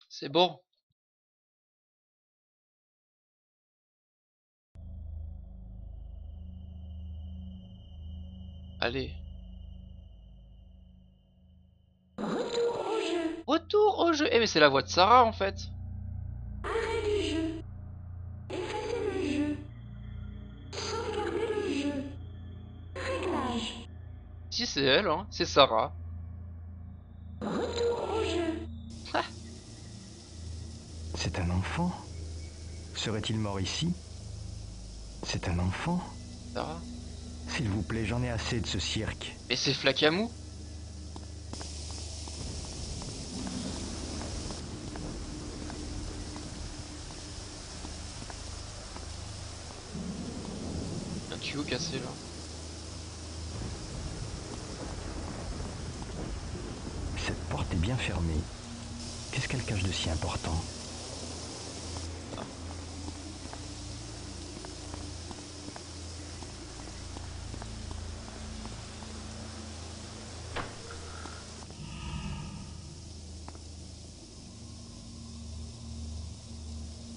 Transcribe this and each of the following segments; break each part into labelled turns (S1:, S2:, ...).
S1: C'est bon. Allez. Retour au jeu. Eh mais c'est la voix de Sarah en fait.
S2: Arrêt du jeu. Effacez le jeu. Sauvegarder le jeu. Réglage.
S1: Si c'est elle, hein. C'est Sarah.
S2: Retour au jeu.
S3: C'est un enfant? Serait-il mort ici? C'est un enfant?
S1: Sarah.
S3: S'il vous plaît, j'en ai assez de ce cirque.
S1: Mais c'est Flacamou. Un tuyau cassé là.
S3: Cette porte est bien fermée. Qu'est-ce qu'elle cache de si important?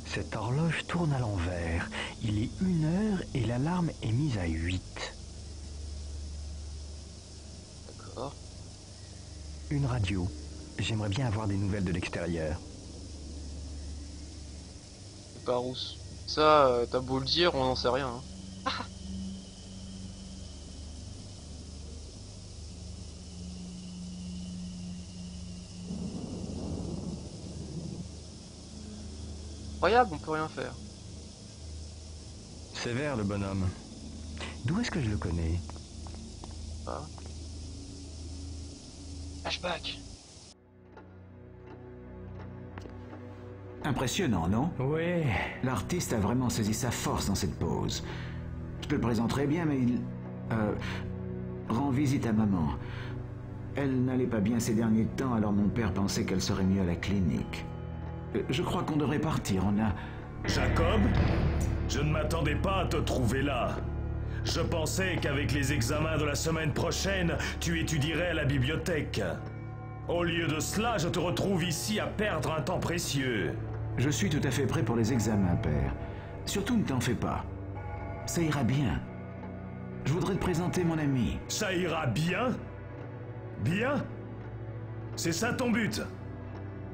S3: Cette horloge tourne à l'envers. Il est 1 heure et l'alarme est mise à 8.
S1: D'accord.
S3: Une radio. J'aimerais bien avoir des nouvelles de l'extérieur.
S1: C'est pas rousse. Ça, t'as beau le dire, on n'en sait rien. Hein. Incroyable, on peut rien faire.
S3: Sévère, le bonhomme. D'où est-ce que je le connais?
S1: Ah. Flashback.
S4: Impressionnant, non?
S3: Ouais.
S4: L'artiste a vraiment saisi sa force dans cette pose. Je te le présenterai bien, mais il... rend visite à maman. Elle n'allait pas bien ces derniers temps, alors mon père pensait qu'elle serait mieux à la clinique. Je crois qu'on devrait partir, on a...
S5: Jacob, je ne m'attendais pas à te trouver là. Je pensais qu'avec les examens de la semaine prochaine, tu étudierais à la bibliothèque. Au lieu de cela, je te retrouve ici à perdre un temps précieux.
S4: Je suis tout à fait prêt pour les examens, père. Surtout ne t'en fais pas. Ça ira bien. Je voudrais te présenter mon ami.
S5: Ça ira bien? Bien? C'est ça ton but?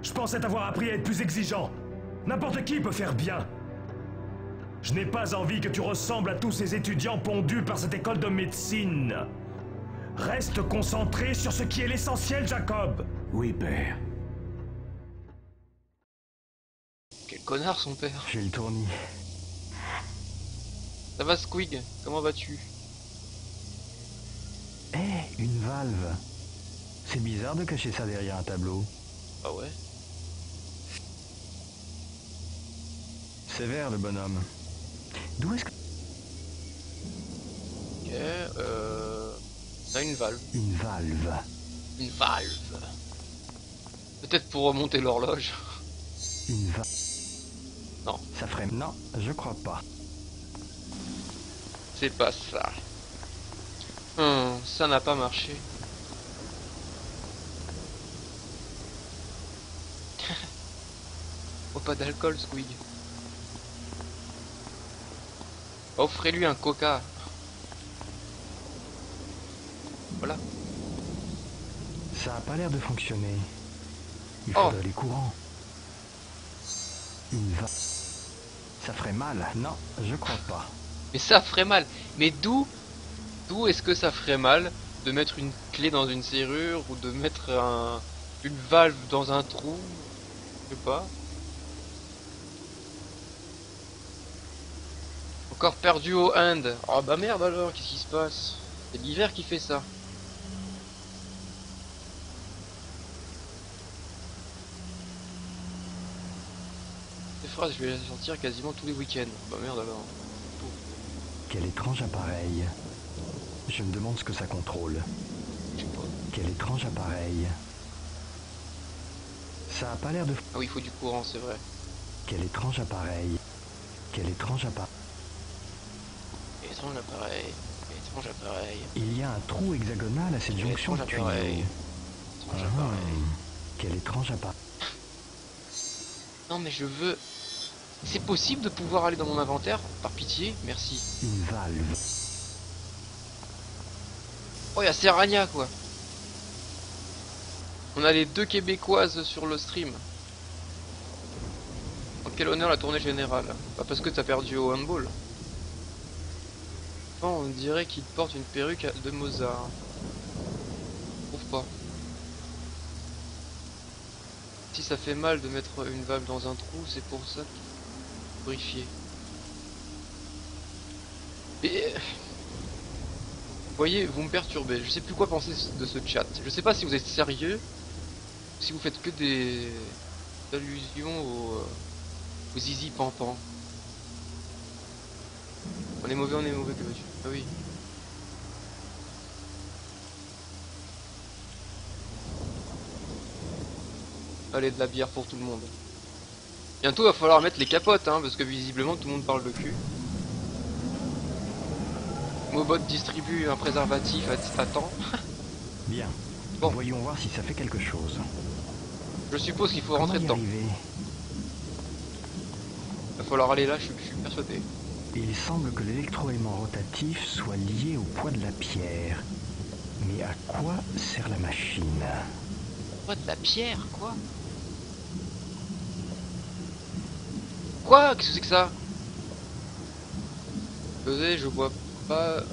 S5: Je pensais t'avoir appris à être plus exigeant. N'importe qui peut faire bien. Je n'ai pas envie que tu ressembles à tous ces étudiants pondus par cette école de médecine. Reste concentré sur ce qui est l'essentiel, Jacob.
S4: Oui, père.
S1: Quel connard son père.
S3: J'ai le tournis.
S1: Ça va Squig? Comment vas-tu?
S3: Eh, une valve. C'est bizarre de cacher ça derrière un tableau.
S1: Ah ouais?
S3: Sévère, le bonhomme. D'où est-ce que...
S1: Ok, t'as une valve.
S3: Une valve.
S1: Une valve. Peut-être pour remonter l'horloge.
S3: Une valve.
S1: Non,
S3: Ça ferait... Non, je crois pas.
S1: c'est pas ça. Ça n'a pas marché. Oh, pas d'alcool, Squig. Offrez-lui un coca. Voilà.
S3: Ça a pas l'air de fonctionner. Il
S1: Oh.
S3: faudrait les courants. Une valve. Ça ferait mal. Non, je crois pas.
S1: Mais ça ferait mal. Mais d'où est-ce que ça ferait mal de mettre une clé dans une serrure ou de mettre une valve dans un trou? Je sais pas. Encore perdu au End. Oh bah merde alors, qu'est-ce qui se passe? C'est l'hiver qui fait ça. Ces phrases, je vais les sortir quasiment tous les week-ends. Bah merde alors.
S3: Quel étrange appareil. Je me demande ce que ça contrôle.
S1: Je sais pas.
S3: Quel étrange appareil. Ça a pas l'air de...
S1: Ah oui, il faut du courant, c'est vrai.
S3: Quel étrange appareil. Quel étrange appareil.
S1: Étrange appareil. Étrange appareil.
S3: Il y a un trou hexagonal à cette jonction de
S1: Étrange appareil.
S3: tuyaux.
S1: Étrange appareil.
S3: Quel étrange appareil.
S1: Non mais je veux... C'est possible de pouvoir aller dans mon inventaire? Par pitié, merci.
S3: Une valve.
S1: Oh, y'a Serrania quoi. On a les deux Québécoises sur le stream. En quel honneur la tournée générale? Pas parce que t'as perdu au handball. Oh, on dirait qu'il porte une perruque de Mozart. Je trouve pas. Si ça fait mal de mettre une valve dans un trou, c'est pour ça qu'il faut vérifier. Et... Vous voyez, vous me perturbez. Je sais plus quoi penser de ce chat. Je sais pas si vous êtes sérieux, si vous faites que des allusions aux zizi pampan. On est mauvais, que veux-tu? Ah oui. Allez, de la bière pour tout le monde. Bientôt, il va falloir mettre les capotes, hein, parce que visiblement tout le monde parle de cul. Mobot distribue un préservatif à temps.
S3: Bien.
S1: Bon.
S3: Voyons voir si ça fait quelque chose.
S1: Je suppose qu'il faut
S3: Comment
S1: rentrer
S3: y
S1: dedans.
S3: arriver?
S1: Il va falloir aller là, je suis persuadé.
S3: Il semble que l'électroaimant rotatif soit lié au poids de la pierre. Mais à quoi sert la machine?
S1: Quoi, de la pierre, quoi? Quoi? Qu'est-ce que c'est que ça? Je bois pas.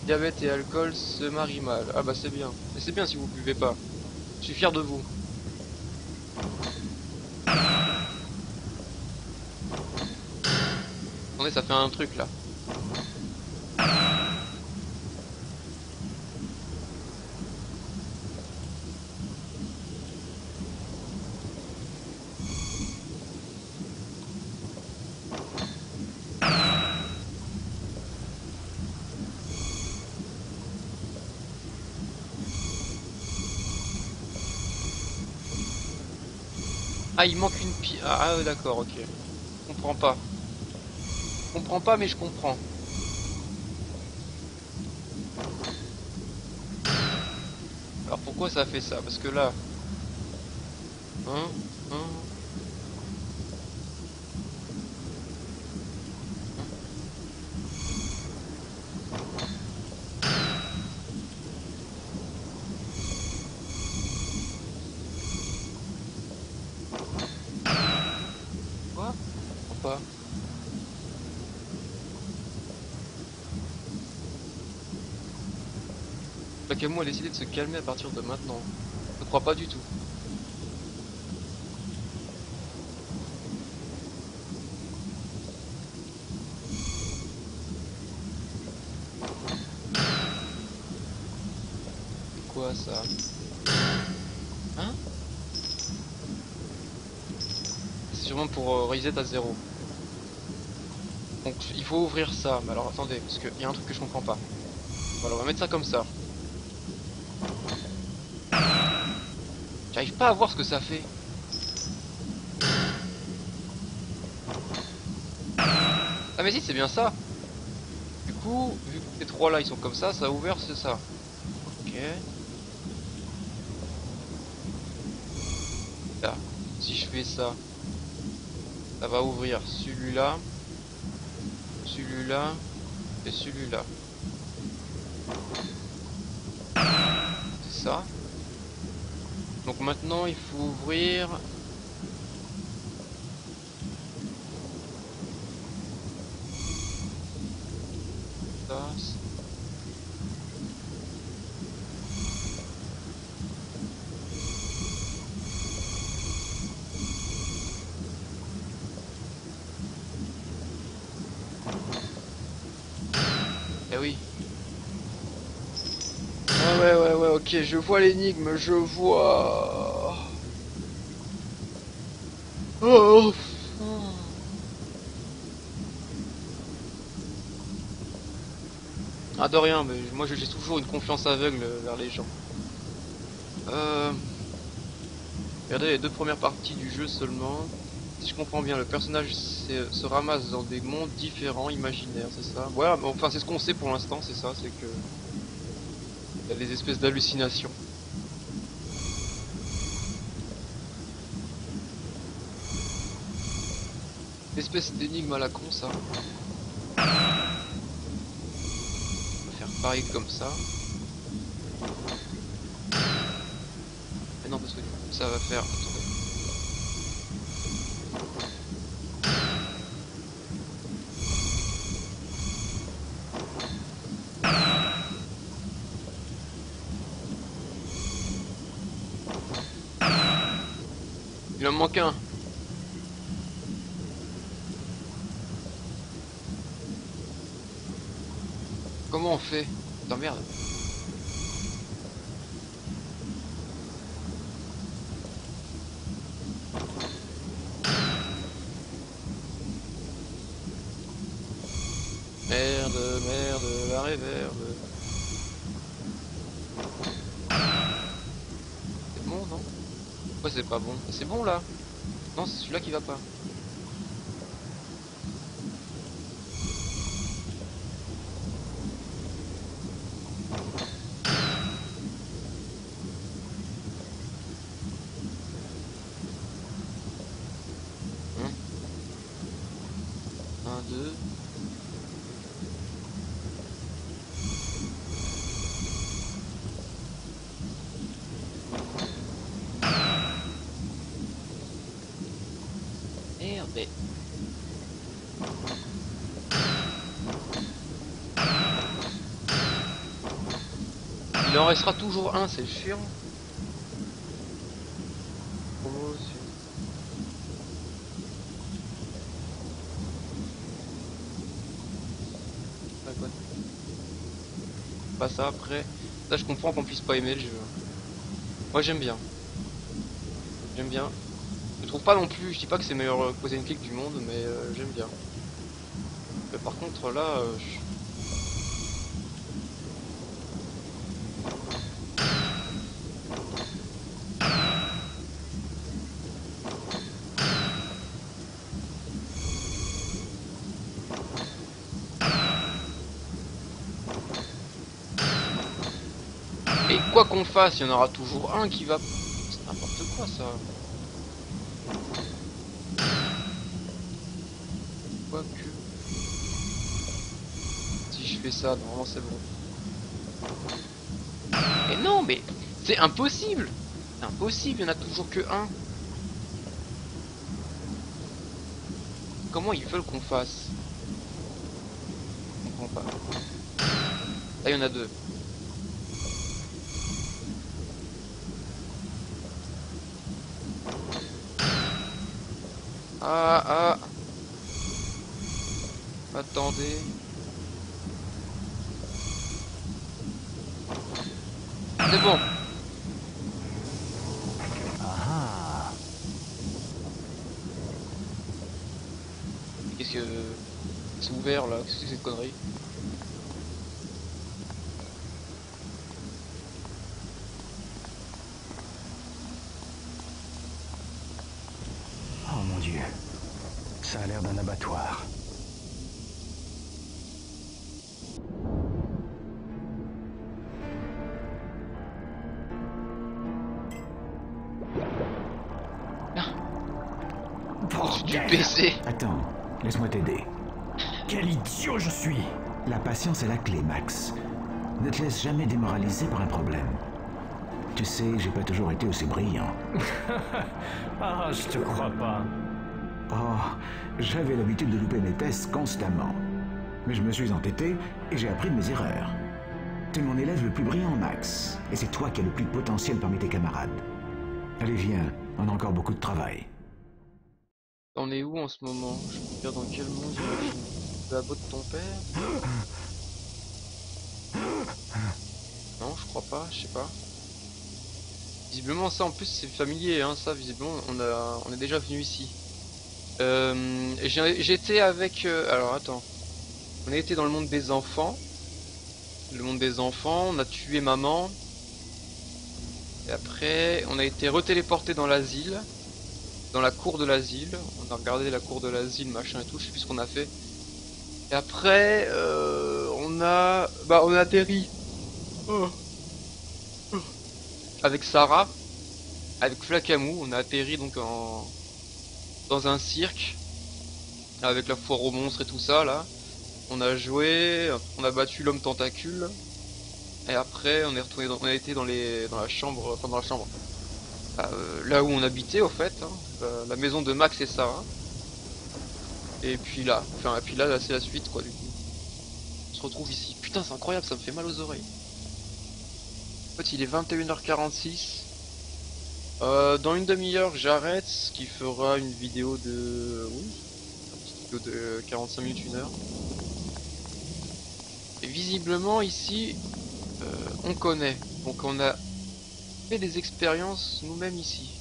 S1: Diabète et alcool se marient mal. Ah bah c'est bien. Mais c'est bien si vous buvez pas. Je suis fier de vous. Attendez, ça fait un truc là. Ah, il manque une pierre. Ah, d'accord, ok. Je comprends pas. Je comprends pas, mais je comprends. Alors pourquoi ça fait ça? Parce que là... Hein. Quoi? Je comprends pas. Bakamo a décidé de se calmer à partir de maintenant. Je ne crois pas du tout. C'est quoi ça? Hein? C'est sûrement pour reset à 0. Donc il faut ouvrir ça. Mais alors attendez, parce qu'il y a un truc que je comprends pas. Voilà, on va mettre ça comme ça. J'arrive pas à voir ce que ça fait. Ah mais si, c'est bien ça. Du coup, vu que ces trois là ils sont comme ça a ouvert, c'est ça. Ok. Là, si je fais ça, ça va ouvrir celui-là, celui-là et celui-là. C'est ça. Donc maintenant il faut ouvrir ça. Eh oui. Ah ouais, ok, je vois l'énigme, je vois. Oh. Ah de rien, mais moi j'ai toujours une confiance aveugle vers les gens. Regardez les deux premières parties du jeu seulement. Si je comprends bien, le personnage se ramasse dans des mondes différents, imaginaires, c'est ça? Voilà, mais enfin c'est ce qu'on sait pour l'instant, c'est ça, c'est que... Il y a des espèces d'hallucinations. Espèce d'énigme à la con, ça. On va faire pareil comme ça. Mais non, parce que ça va faire... Attendez. Il en manque un. Comment on fait? Putain merde. Merde, merde, la réverb. C'est bon, non? Pourquoi c'est pas bon? C'est bon là? Non, c'est celui-là qui va pas. Hein? 1, 2. Merde. Il en restera toujours un, c'est chiant. Promotion. Ah, quoi. Pas ça après. Là je comprends qu'on puisse pas aimer le jeu. Moi j'aime bien. J'aime bien. Je trouve pas non plus, je dis pas que c'est le meilleur point and click du monde, mais j'aime bien. Mais par contre là, et quoi qu'on fasse, il y en aura toujours un qui va... C'est n'importe quoi ça. Quoique... Si je fais ça, normalement c'est bon. Mais non, mais c'est impossible. C'est impossible, il n'y en a toujours que un. Comment ils veulent qu'on fasse? Je comprends pas. Là il y en a deux. Ah ah. Attendez. C'est bon.
S3: Ah,
S1: Qu'est-ce que... C'est ouvert là, qu'est-ce que c'est cette connerie?
S3: oh mon Dieu. Ça a l'air d'un abattoir.
S1: Au-dessus du PC.
S4: Attends, laisse-moi t'aider.
S5: Quel idiot je suis!
S4: La patience est la clé, Max. Ne te laisse jamais démoraliser par un problème. Tu sais, j'ai pas toujours été aussi brillant.
S5: Ah, je te crois pas.
S4: Oh, j'avais l'habitude de louper mes tests constamment. Mais je me suis entêté et j'ai appris de mes erreurs. T'es mon élève le plus brillant, Max. Et c'est toi qui as le plus de potentiel parmi tes camarades. Allez, viens, on a encore beaucoup de travail.
S1: T'en es où en ce moment? Je peux dire dans quel monde j'imagine? La botte de ton père? Non, je crois pas, je sais pas. Visiblement ça en plus c'est familier, hein, ça visiblement on est déjà venu ici. J'étais avec... alors attends. On a été dans le monde des enfants. Le monde des enfants, on a tué maman. Et après on a été retéléporté dans l'asile. dans la cour de l'asile. On a regardé la cour de l'asile, machin et tout, je sais plus ce qu'on a fait. Et après, on a atterri avec Sarah, avec Flakamou. On a atterri donc dans un cirque avec la foire aux monstres et tout ça là. On a joué, on a battu l'homme tentacule. Et après, on est retourné, on a été dans la chambre, enfin dans la chambre, là où on habitait au fait, hein, la maison de Max et Sarah. Et puis là, c'est la suite quoi du coup. On se retrouve ici. Putain, c'est incroyable, ça me fait mal aux oreilles. En fait, il est 21h46. Dans une demi-heure, j'arrête, ce qui fera une vidéo de, oui, une petite vidéo de 45 minutes, 1 heure. Et visiblement ici, on connaît. Donc on a fait des expériences nous-mêmes ici.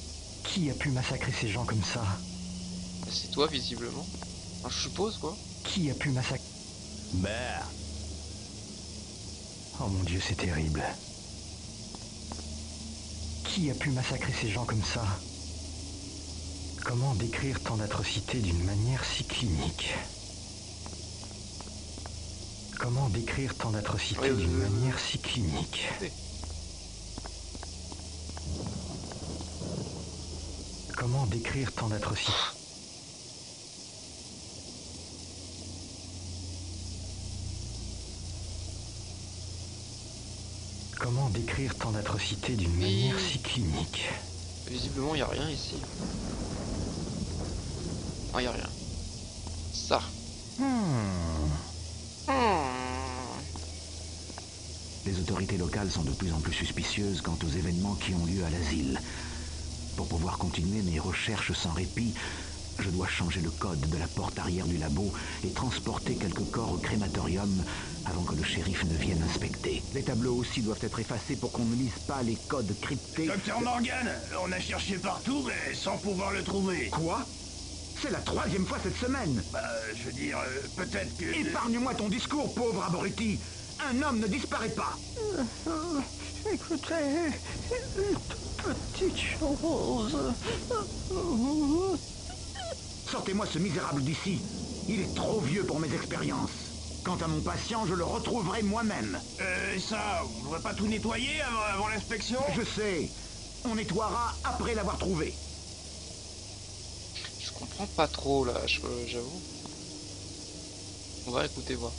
S3: Qui a pu massacrer ces gens comme ça?
S1: C'est toi visiblement. Enfin, je suppose quoi.
S3: Qui a pu massacrer?
S5: Merde.
S3: Oh mon Dieu, c'est terrible. Qui a pu massacrer ces gens comme ça? Comment décrire tant d'atrocités d'une manière si clinique? Comment décrire tant d'atrocités d'une manière si clinique?
S1: Oui.
S3: Comment décrire tant d'atrocités? Comment décrire tant d'atrocités d'une manière si clinique?
S1: Visiblement, il y a rien ici. Ah, il y a rien. Ça.
S4: Les autorités locales sont de plus en plus suspicieuses quant aux événements qui ont lieu à l'asile. Pour pouvoir continuer mes recherches sans répit, je dois changer le code de la porte arrière du labo et transporter quelques corps au crématorium avant que le shérif ne vienne inspecter. Les tableaux aussi doivent être effacés pour qu'on ne lise pas les codes cryptés.
S5: Docteur Morgan, on a cherché partout, mais sans pouvoir le trouver.
S4: Quoi? C'est la 3e fois cette semaine.
S5: Je veux dire, peut-être que...
S4: Épargne-moi ton discours, pauvre abruti. Un homme ne disparaît pas.
S3: Écoutez, une petite chose.
S4: Sortez-moi ce misérable d'ici. Il est trop vieux pour mes expériences. Quant à mon patient, je le retrouverai moi-même.
S5: Ça, on ne devrait pas tout nettoyer avant l'inspection?
S4: Je sais. On nettoiera après l'avoir trouvé.
S1: Je comprends pas trop là, j'avoue. On va écouter voir.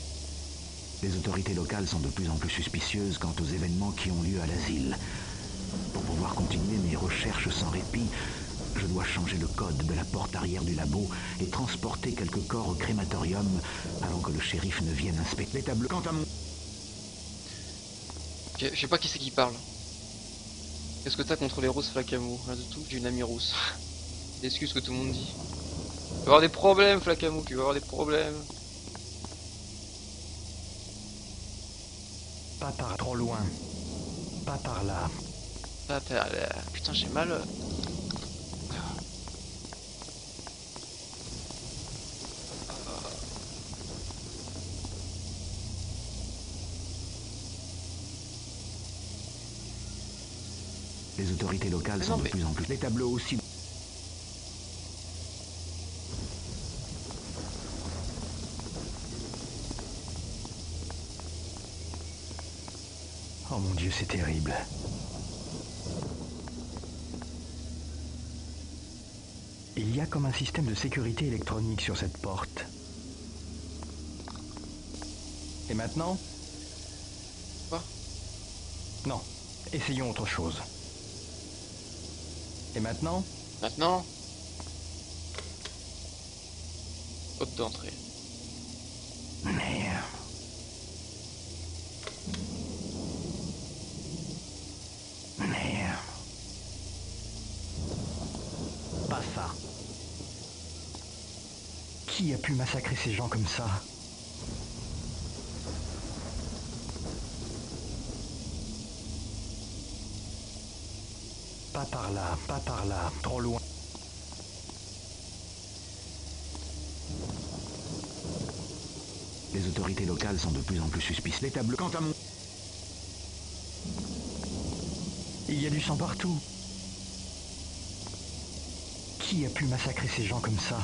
S4: Les autorités locales sont de plus en plus suspicieuses quant aux événements qui ont lieu à l'asile. Pour pouvoir continuer mes recherches sans répit, je dois changer le code de la porte arrière du labo et transporter quelques corps au crématorium avant que le shérif ne vienne inspecter les tableaux. Quant à mon...
S1: Je sais pas qui c'est qui parle. Qu'est-ce que t'as contre les roses Flakamou? Rien du tout, j'ai une amie rousse. Excuse ce que tout le monde dit. Tu vas avoir des problèmes Flakamou, tu vas avoir des problèmes.
S3: Pas par trop loin. Pas par là.
S1: Pas par là. Putain, j'ai mal.
S4: Les autorités locales sont de plus en plus... Les tableaux aussi...
S3: Oh mon Dieu, c'est terrible. Il y a comme un système de sécurité électronique sur cette porte. Et maintenant?
S1: Quoi?
S3: Non, essayons autre chose. Et maintenant?
S1: Maintenant? Code d'entrée.
S3: Merde. Merde. Pas ça. Qui a pu massacrer ces gens comme ça? Pas par là, trop loin.
S4: Les autorités locales sont de plus en plus suspicieuses. Les tableaux... Quant à mon...
S3: Il y a du sang partout. Qui a pu massacrer ces gens comme ça?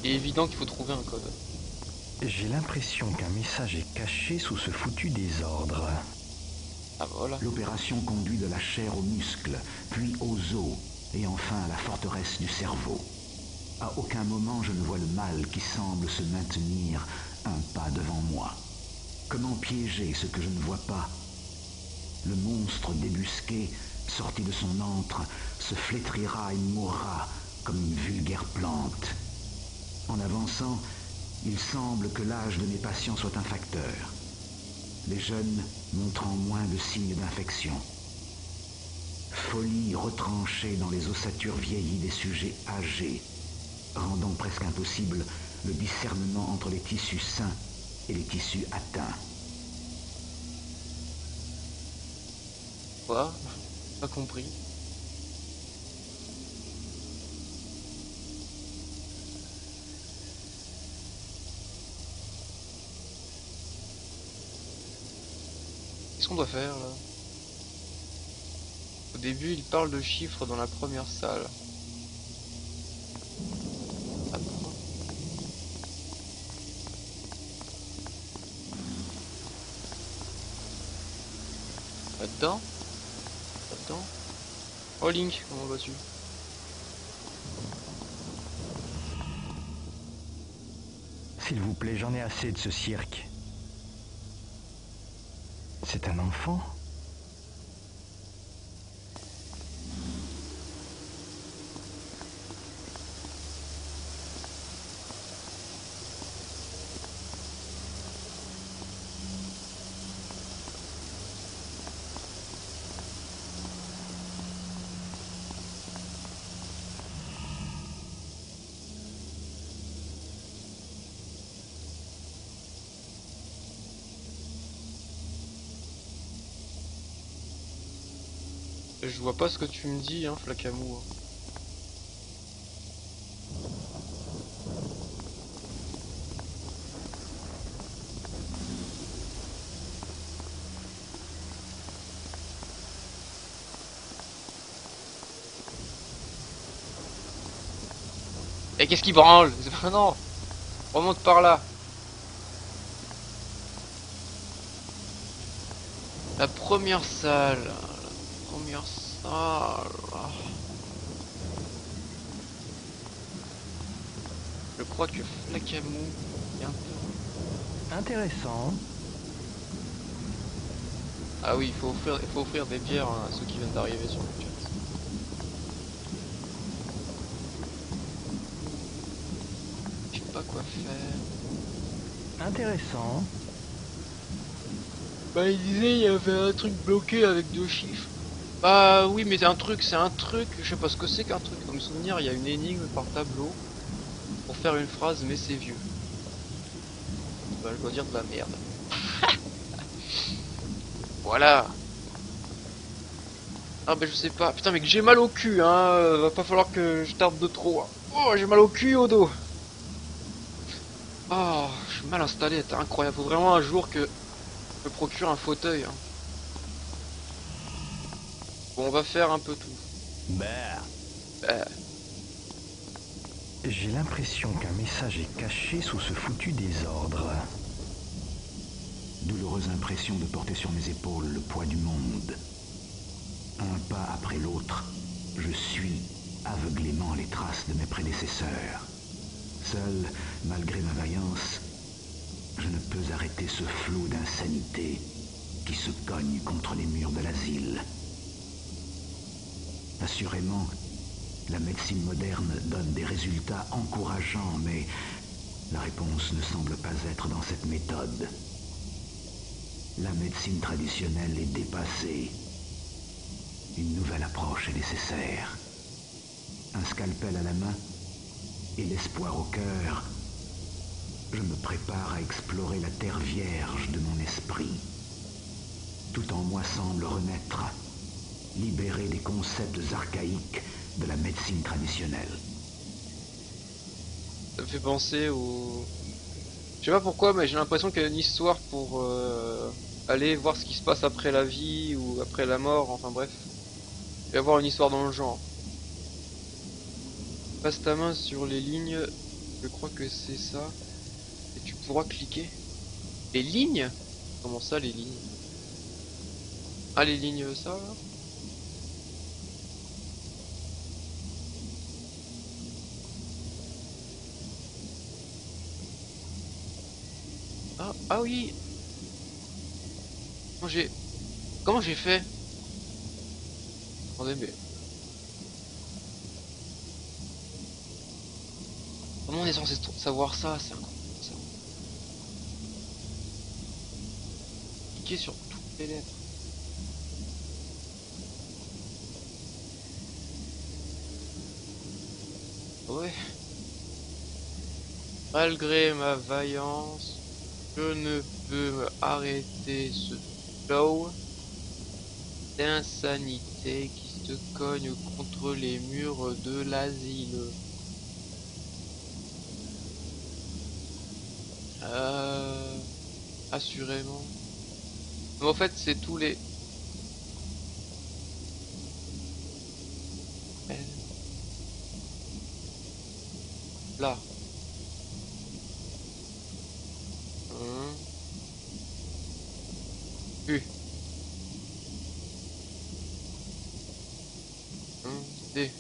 S1: Il est évident qu'il faut trouver un code.
S3: J'ai l'impression qu'un message est caché sous ce foutu désordre.
S1: Ah voilà.
S4: L'opération conduit de la chair aux muscles, puis aux os, et enfin à la forteresse du cerveau. À aucun moment je ne vois le mal qui semble se maintenir un pas devant moi. Comment piéger ce que je ne vois pas? Le monstre débusqué, sorti de son antre, se flétrira et mourra comme une vulgaire plante. En avançant, il semble que l'âge de mes patients soit un facteur. Les jeunes montrant moins de signes d'infection. Folie retranchée dans les ossatures vieillies des sujets âgés, rendant presque impossible le discernement entre les tissus sains et les tissus atteints.
S1: Quoi? Pas compris. Qu'est-ce qu'on doit faire là? Au début, il parle de chiffres dans la première salle. Ah bon? Là-dedans? Là-dedans? Oh Link, comment vas-tu?
S3: S'il vous plaît, j'en ai assez de ce cirque. C'est un enfant?
S1: Je vois pas ce que tu me dis, hein, Flacamour. Et qu'est-ce qui branle? Non, remonte par là. La première salle. La première salle. Je crois que Flacamou est un peu...
S3: Intéressant.
S1: Ah oui, il faut offrir des bières à ceux qui viennent d'arriver sur le chat. Je sais pas quoi faire.
S3: Intéressant.
S1: Bah il disait il y avait un truc bloqué avec 2 chiffres. Bah oui mais c'est un truc, je sais pas ce que c'est qu'un truc. Dans mes souvenirs il y a une énigme par tableau pour faire une phrase mais c'est vieux. Bah je dois dire de la merde. Voilà. Ah bah je sais pas. Putain mais que j'ai mal au cul hein. Va pas falloir que je tarde de trop. Hein. Oh j'ai mal au cul au dos. Oh je suis mal installé, c'est incroyable. Faut vraiment un jour que je me procure un fauteuil. Hein. Bon on va faire un peu tout.
S3: J'ai l'impression qu'un message est caché sous ce foutu désordre.
S4: Douloureuse impression de porter sur mes épaules le poids du monde. Un pas après l'autre, je suis aveuglément les traces de mes prédécesseurs. Seul, malgré ma vaillance, je ne peux arrêter ce flot d'insanité qui se cogne contre les murs de l'asile. Assurément, la médecine moderne donne des résultats encourageants, mais la réponse ne semble pas être dans cette méthode. La médecine traditionnelle est dépassée. Une nouvelle approche est nécessaire. Un scalpel à la main et l'espoir au cœur, je me prépare à explorer la terre vierge de mon esprit. Tout en moi semble renaître, libéré des concepts archaïques de la médecine traditionnelle.
S1: Ça me fait penser au... Je sais pas pourquoi mais j'ai l'impression qu'il y a une histoire pour aller voir ce qui se passe après la vie ou après la mort, enfin bref. Il va y avoir une histoire dans le genre. Passe ta main sur les lignes, je crois que c'est ça, et tu pourras cliquer. Les lignes? Comment ça les lignes? Ah les lignes ça là? Ah oui. Comment j'ai fait? Attendez mais comment on est censé savoir ça? C'est incroyable ça. Cliquer sur toutes les lettres. Ouais. Malgré ma vaillance, je ne peux me arrêter ce flow d'insanité qui se cogne contre les murs de l'asile. Assurément. Mais en fait, c'est tous les... Là. U. D.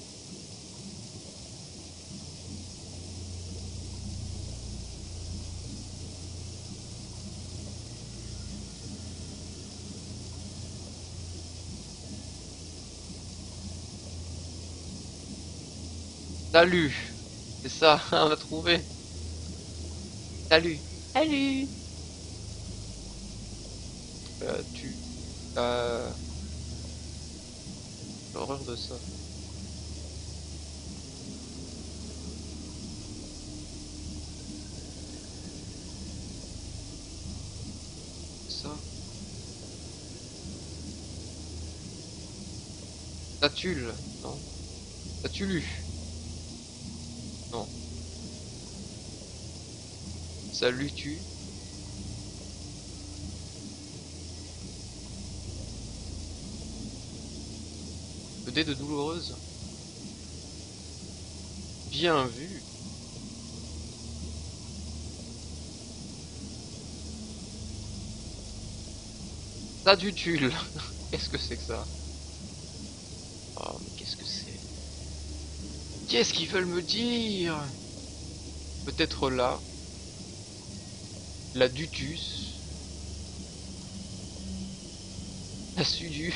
S1: Salut. C'est ça, on a trouvé. Salut. Salut. Tu as l'horreur de ça. Ça. T'as-tu le... Non. T'as-tu lu? Non. Salut tu. Le dé de douloureuse. Bien vu. Ça du tulle. Qu'est-ce que c'est que ça? Oh mais qu'est-ce que c'est? Qu'est-ce qu'ils veulent me dire? Peut-être là. La Dutus. La Sudu.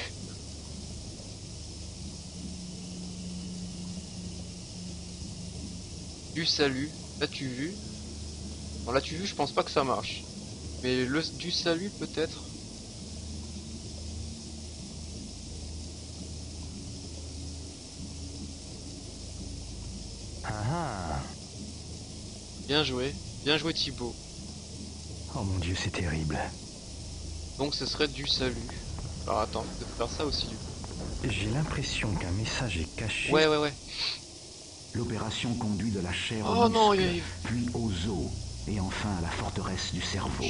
S1: Du salut. L'as-tu vu? Bon, l'as-tu vu? Je pense pas que ça marche. Mais le du salut peut-être.
S3: Ah ah.
S1: Bien joué. Bien joué Thibaut.
S3: Oh mon Dieu, c'est terrible.
S1: Donc ce serait du salut. Alors attends, je vais faire ça aussi du coup.
S3: J'ai l'impression qu'un message est caché.
S1: Ouais.
S4: L'opération conduit de la chair
S1: Oh
S4: aux
S1: non,
S4: muscles, puis aux os, et enfin à la forteresse du cerveau.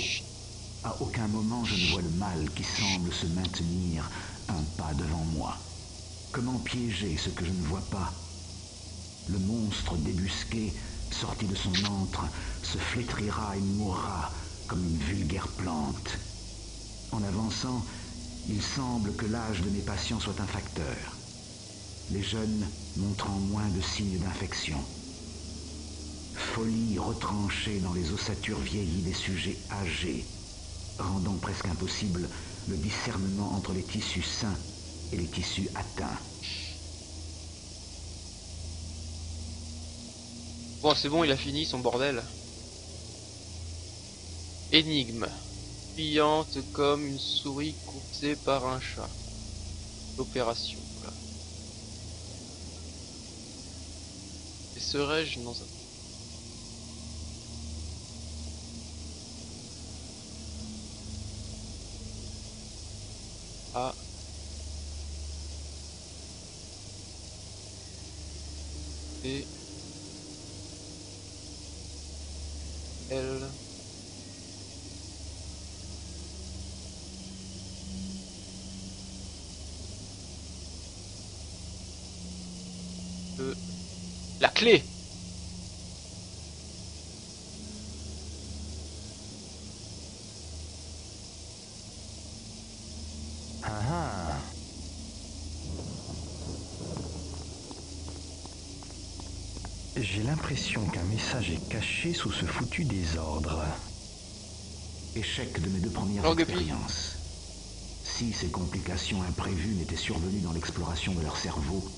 S4: À aucun moment je ne vois le mal qui semble se maintenir un pas devant moi. Comment piéger ce que je ne vois pas? Le monstre débusqué, sorti de son antre, se flétrira et mourra comme une vulgaire plante. En avançant, il semble que l'âge de mes patients soit un facteur. Les jeunes montrant moins de signes d'infection. Folie retranchée dans les ossatures vieillies des sujets âgés, rendant presque impossible le discernement entre les tissus sains et les tissus atteints.
S1: Bon c'est bon, il a fini son bordel. Énigme. Pliante comme une souris coursée par un chat. L'opération. Voilà. Et serais-je dans un... Ah. Et... L... La clé.
S3: Ah ah. J'ai l'impression qu'un message est caché sous ce foutu désordre.
S4: Échec de mes 2 premières
S1: Langue pie.
S4: expériences. Si ces complications imprévues n'étaient survenues dans l'exploration de leur cerveau,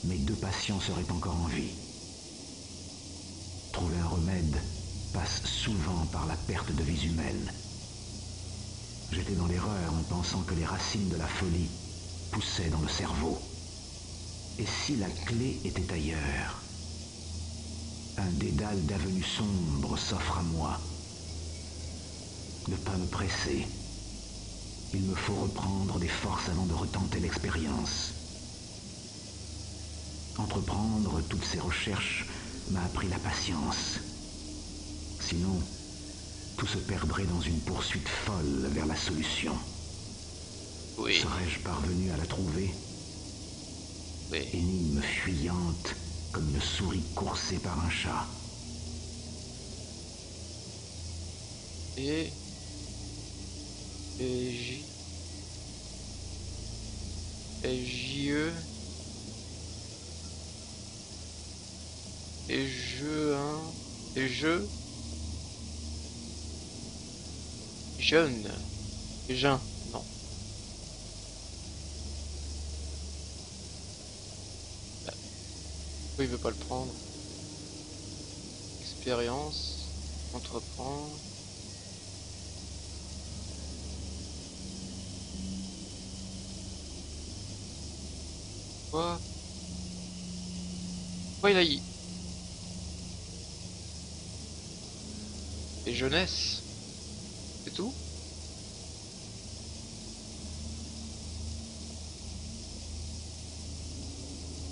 S4: mes 2 patients seraient encore en vie. Trouver un remède passe souvent par la perte de vie humaine. J'étais dans l'erreur en pensant que les racines de la folie poussaient dans le cerveau. Et si la clé était ailleurs? Un dédale d'avenues sombres s'offre à moi. Ne pas me presser. Il me faut reprendre des forces avant de retenter l'expérience. Entreprendre toutes ces recherches m'a appris la patience. Sinon, tout se perdrait dans une poursuite folle vers la solution.
S1: Oui.
S4: Serais-je parvenu à la trouver?
S1: Oui.
S4: Énigme fuyante comme une souris coursée par un chat.
S1: Et J. J-E. Et je, hein. Et je. Jeune. Jeun. Non. Pourquoi il veut pas le prendre? Expérience. Entreprendre. Quoi? Pourquoi il a y... Et jeunesse? C'est tout?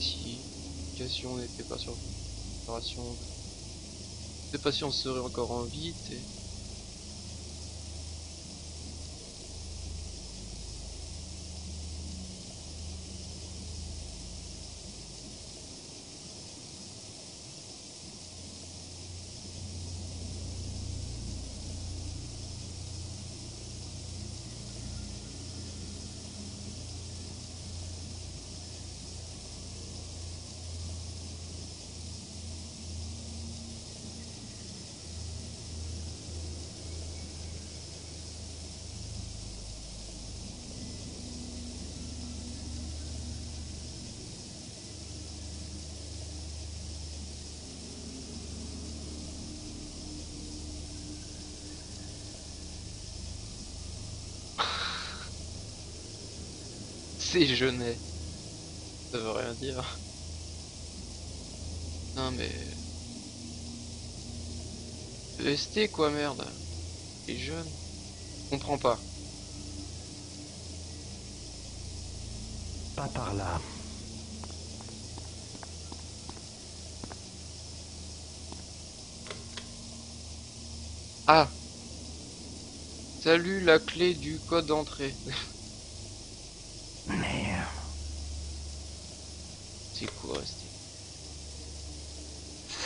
S1: Si l'éducation n'était pas sur préparation, les patients seraient encore en vie. C'est jeunesse. Ça veut rien dire. Non mais... EST quoi merde. Les jeunes. Je comprends pas.
S3: Pas par là.
S1: Ah. Salut la clé du code d'entrée.
S3: Merde.
S1: C'est quoi EST?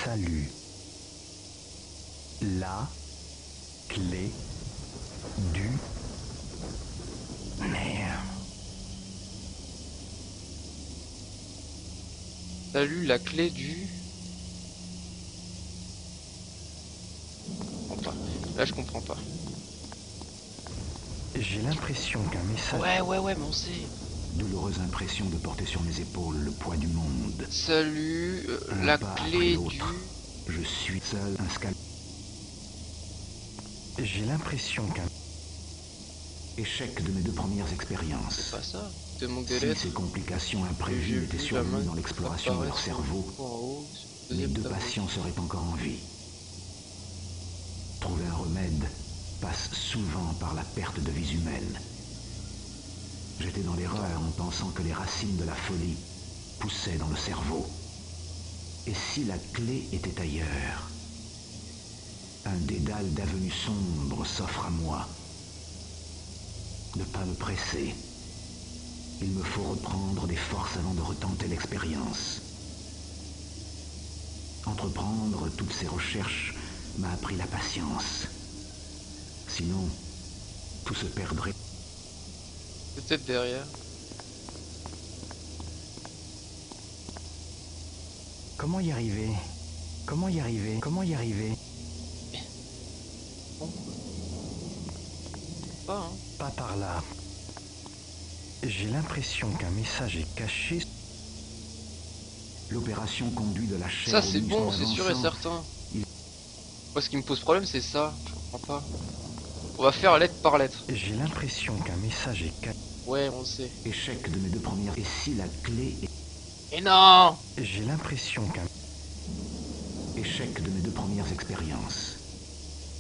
S3: Salut. La clé du... Merde.
S1: Salut la clé du... Je comprends pas. Là je comprends pas.
S3: J'ai l'impression qu'un message...
S1: Ouais, mais on sait.
S4: Douloureuse impression de porter sur mes épaules le poids du monde.
S1: Salut,
S4: Un
S1: la
S4: pas après
S1: clé
S4: l'autre.
S1: du...
S4: Je suis seul, un scal...
S3: J'ai l'impression qu'un...
S4: Échec de mes 2 premières expériences.
S1: C'est pas ça. Te manque des
S4: Si
S1: lettres.
S4: ces complications
S1: J'ai
S4: imprévues étaient
S1: vu la main
S4: survenues dans l'exploration de leur
S1: apparaître
S4: cerveau,
S1: en haut, sur le
S4: mes
S1: deuxième
S4: 2
S1: tableau.
S4: patients seraient encore en vie. Trouver un remède passe souvent par la perte de vie humaine. J'étais dans l'erreur en pensant que les racines de la folie poussaient dans le cerveau. Et si la clé était ailleurs? Un dédale d'avenues sombres s'offre à moi. Ne pas me presser. Il me faut reprendre des forces avant de retenter l'expérience. Entreprendre toutes ces recherches m'a appris la patience. Sinon, tout se perdrait.
S1: Peut-être derrière.
S3: Comment y arriver? Comment y arriver? Comment y arriver?
S1: Bon. Pas, hein.
S3: Pas par là. J'ai l'impression qu'un message est caché.
S4: L'opération conduit de la chair
S1: Ça
S4: aux
S1: c'est
S4: muscles
S1: bon, c'est sûr et
S4: avançant.
S1: certain. Moi ce qui me pose problème c'est ça, je comprends pas. On va faire lettre par lettre.
S3: J'ai l'impression qu'un message est caché.
S1: Ouais, on le sait.
S4: Échec de mes deux premières. Et si la clé est...
S1: Et non!
S3: J'ai l'impression qu'un...
S4: Échec de mes deux premières expériences.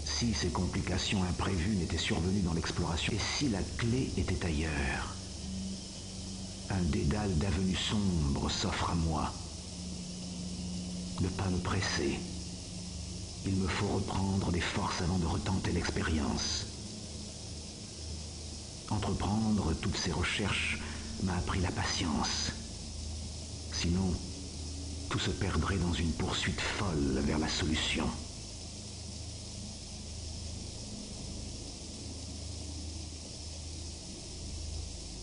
S4: Si ces complications imprévues n'étaient survenues dans l'exploration, et si la clé était ailleurs? Un dédale d'avenues sombres s'offre à moi. Ne pas me presser. Il me faut reprendre des forces avant de retenter l'expérience. Entreprendre toutes ces recherches m'a appris la patience. Sinon, tout se perdrait dans une poursuite folle vers la solution.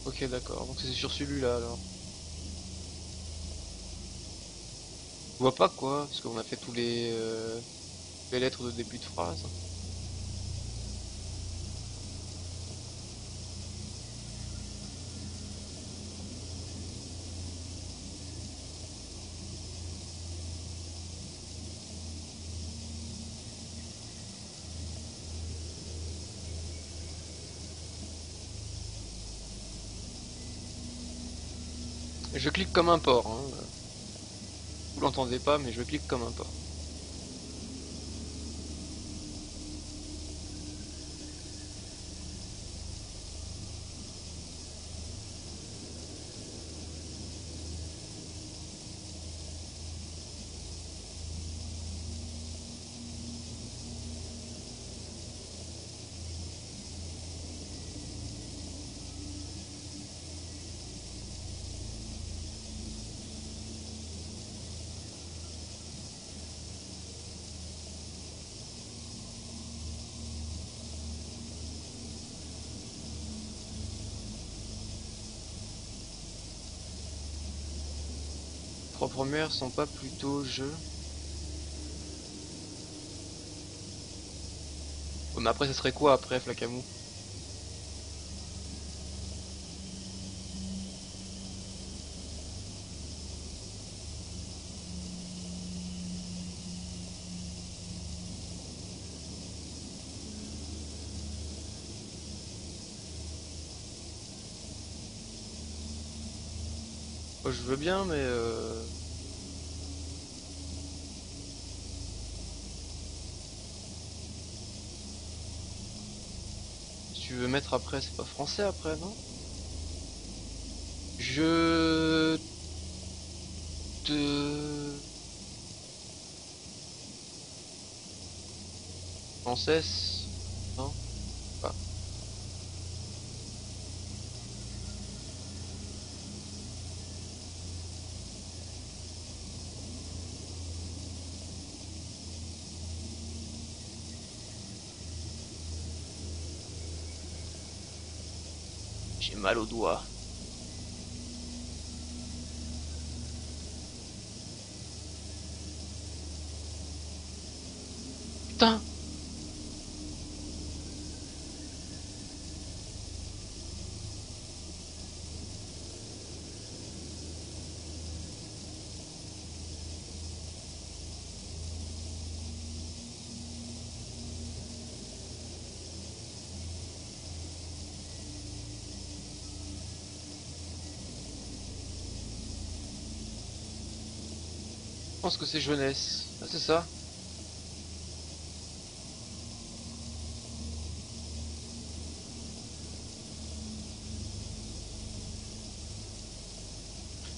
S1: Ok d'accord, donc c'est sur celui-là alors. Je vois pas quoi, parce qu'on a fait tous les lettres de début de phrase. Je clique comme un porc, hein. Vous l'entendez pas, mais je clique comme un porc. Trois premières sont pas plutôt jeu. Oh, mais après ça serait quoi après Flacamou? Oh, je veux bien mais si tu veux mettre après, c'est pas français après, non? Je te... Française? Non? Pas. J'ai mal au doigt. Putain! Je pense que c'est jeunesse. Ah, c'est ça?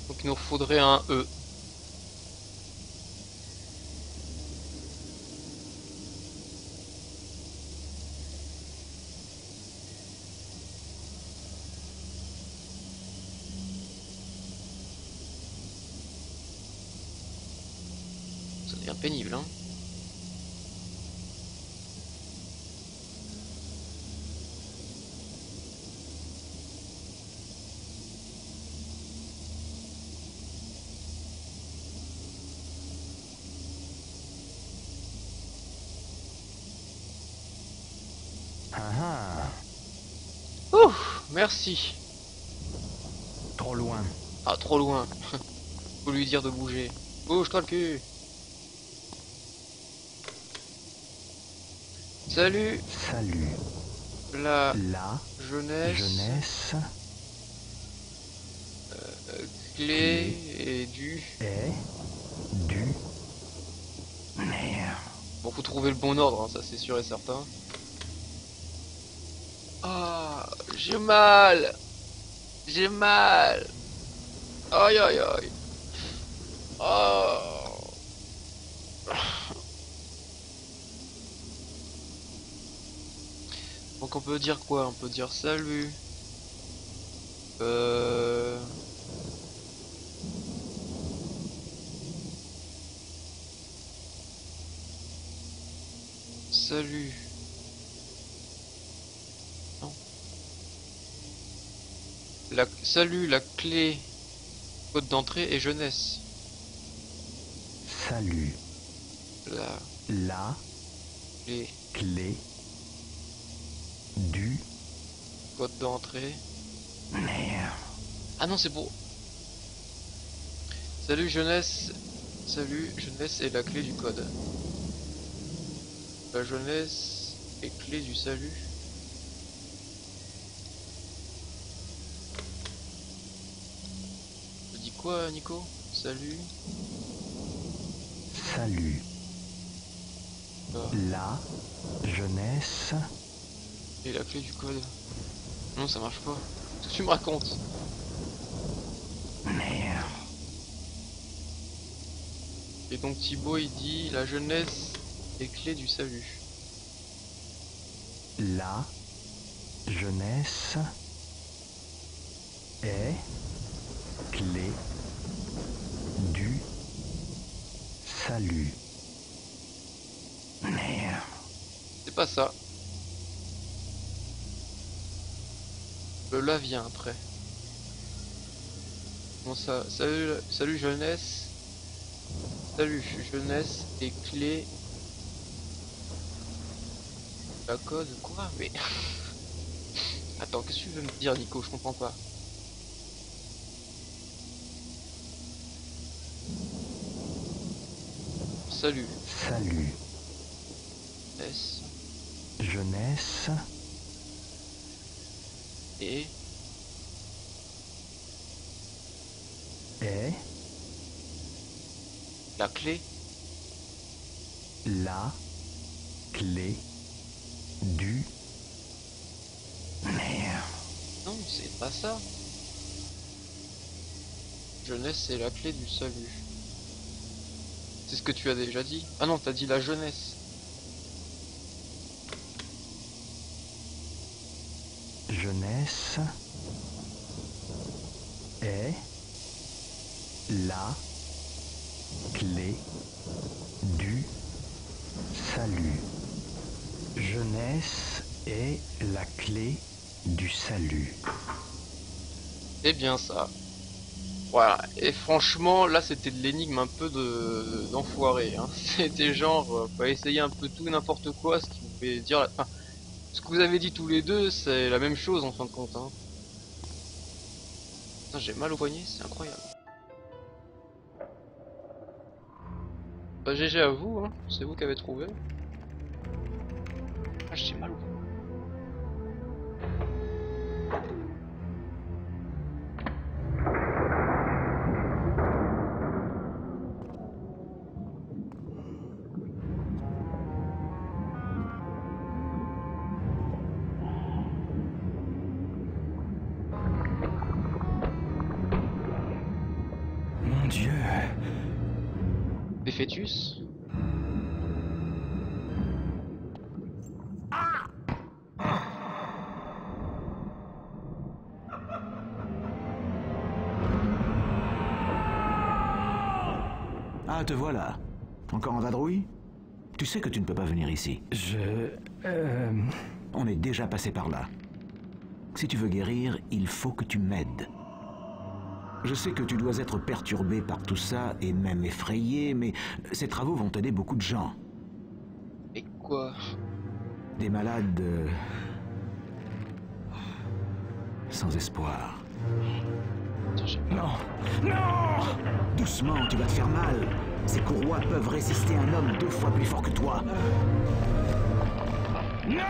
S1: Donc il nous faudrait un E. Bien pénible, hein.
S3: Ah
S1: Ouh, merci.
S3: trop loin.
S1: Ah, trop loin. Faut lui dire de bouger. Bouge-toi le cul. Salut,
S3: Salut.
S1: la
S3: La
S1: jeunesse,
S3: jeunesse
S1: clé et du...
S3: est du... Merde.
S1: Bon, faut trouver le bon ordre, hein, ça c'est sûr et certain. Ah, j'ai mal. J'ai mal. Aïe aïe aïe. Oh. Donc on peut dire quoi? On peut dire salut. Salut. Non. Salut, la clé. Code d'entrée et jeunesse.
S3: Salut.
S1: La
S3: La
S1: clé.
S3: clé du...
S1: Code d'entrée.
S3: Merde.
S1: Ah non, c'est pour... Salut jeunesse. Salut jeunesse est la clé du code. La jeunesse est clé du salut. Tu dis quoi, Nico? Salut.
S3: Salut.
S1: Ah.
S3: La jeunesse
S1: Et la clé du code. Non, ça marche pas. Qu'est-ce que tu me racontes?
S3: Merde.
S1: Et donc Thibaut il dit la jeunesse est clé du salut.
S3: La jeunesse est clé du salut. Merde.
S1: C'est pas ça. Le là vient après. Bon ça, salut jeunesse. Salut jeunesse et clé. La code quoi? Mais attends, qu'est-ce que tu veux me dire, Nico? Je comprends pas. Salut.
S3: Salut.
S1: S
S3: Jeunesse
S1: et
S3: est
S1: la clé.
S3: la clé du... Merde.
S1: Non, c'est pas ça. Jeunesse, c'est la clé du salut. C'est ce que tu as déjà dit. Ah non, t'as dit la jeunesse.
S3: Jeunesse est la clé du salut. Jeunesse est la clé du salut.
S1: C'est bien ça. Voilà. Et franchement, là, c'était de l'énigme un peu d'enfoiré. Hein. C'était genre, pas essayer un peu tout et n'importe quoi, ce qui vous fait dire... Enfin, ce que vous avez dit tous les deux, c'est la même chose en fin de compte. Hein. Putain, j'ai mal au poignet, c'est incroyable. Bah GG à vous, hein. C'est vous qui avez trouvé. Ah, j'ai mal au poignet.
S3: Mon Dieu.
S1: Des fœtus.
S4: Ah, te voilà. Encore en vadrouille? Tu sais que tu ne peux pas venir ici. On est déjà passé par là. Si tu veux guérir, il faut que tu m'aides. Je sais que tu dois être perturbé par tout ça, et même effrayé, mais ces travaux vont aider beaucoup de gens.
S1: Et quoi?
S4: Des malades... sans espoir.
S5: Non! Non!
S4: Doucement, tu vas te faire mal. Ces courroies peuvent résister un homme 2 fois plus fort que toi.
S5: Non!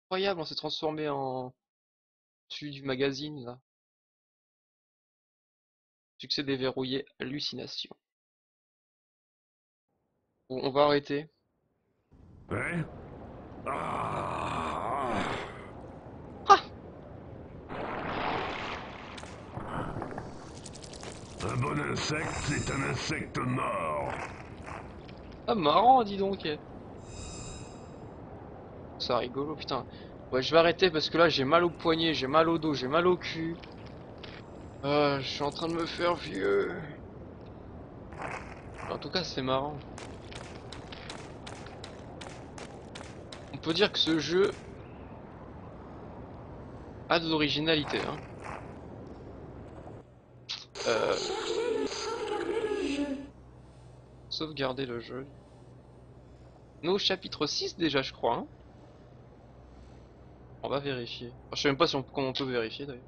S1: Incroyable, on s'est transformé en... celui du magazine, là. Succès déverrouillé, hallucination. Bon, on va arrêter.
S5: Ouais? Ah.
S1: Ah!
S5: Un bon insecte, c'est un insecte mort.
S1: Ah, marrant, dis donc. Ça rigolo, putain. Ouais, je vais arrêter parce que là, j'ai mal au poignet, j'ai mal au dos, j'ai mal au cul. Je suis en train de me faire vieux. En tout cas, c'est marrant. On peut dire que ce jeu a de l'originalité, hein. Sauvegarder le jeu. Nous au chapitre 6 déjà, je crois, hein. On va vérifier. Enfin, je sais même pas si comment on peut vérifier d'ailleurs.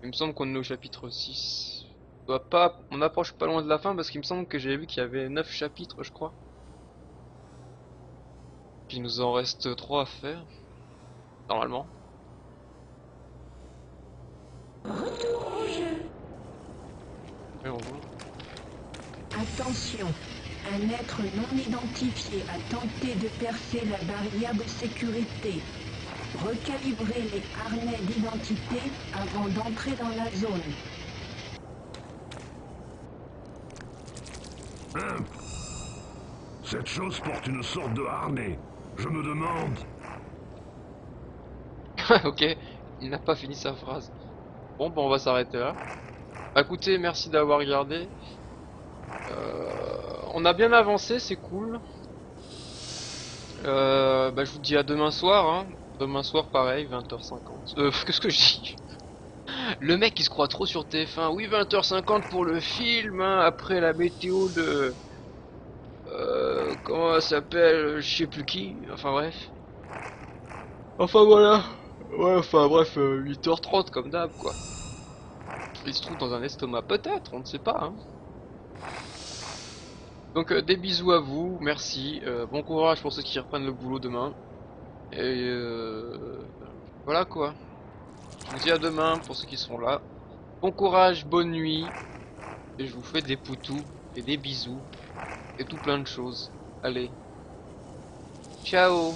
S1: Il me semble qu'on est au chapitre 6. On approche pas loin de la fin parce qu'il me semble que j'ai vu qu'il y avait 9 chapitres, je crois. Puis il nous en reste 3 à faire. Normalement.
S2: Retour au jeu.
S1: Et on voit.
S2: Attention, un être non identifié a tenté de percer la barrière de sécurité. Recalibrez les harnais d'identité avant d'entrer dans la zone.
S5: Hein? Cette chose porte une sorte de harnais. Je me demande...
S1: Ok, il n'a pas fini sa phrase. Bon, bah on va s'arrêter là. Bah, écoutez, merci d'avoir regardé. On a bien avancé, c'est cool. Bah, je vous dis à demain soir, hein. Demain soir, pareil, 20h50. Qu'est-ce que je dis? Le mec, il se croit trop sur TF1. Oui, 20h50 pour le film, hein, après la météo de... comment ça s'appelle? Je sais plus qui. Enfin, bref. Enfin, voilà. Ouais, enfin, bref, 8h30 comme d'hab, quoi. Il se trouve dans un estomac, peut-être, on ne sait pas, hein. Donc des bisous à vous, merci, bon courage pour ceux qui reprennent le boulot demain. Et voilà quoi. Je vous dis à demain pour ceux qui sont là. Bon courage, bonne nuit. Et je vous fais des poutous et des bisous. Et tout plein de choses. Allez. Ciao.